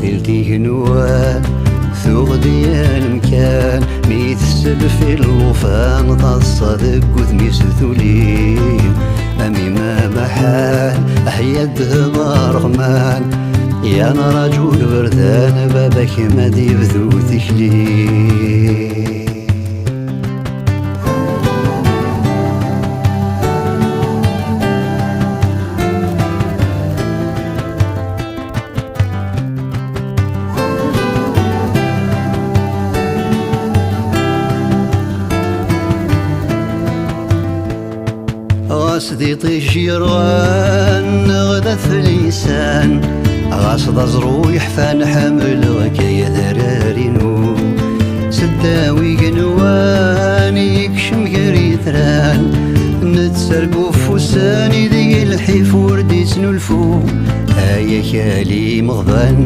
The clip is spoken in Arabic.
ثلتي نوال ثوغ ديال مكان ميت السلف الوفان تصدق وثميس ثولين أمي ما محال أحيا الدهر رغمان يا أنا رجل بردان بابك ما ديبذو تكلين غاسدي طيش يروان غدا ثليسان غاسد زرويح فنحمل غكايا ذرارينو سداوي قنوان يكشم قريثران نتسرقو فوساني ذي الحيفور دي سنلفو هيا كالي مغضان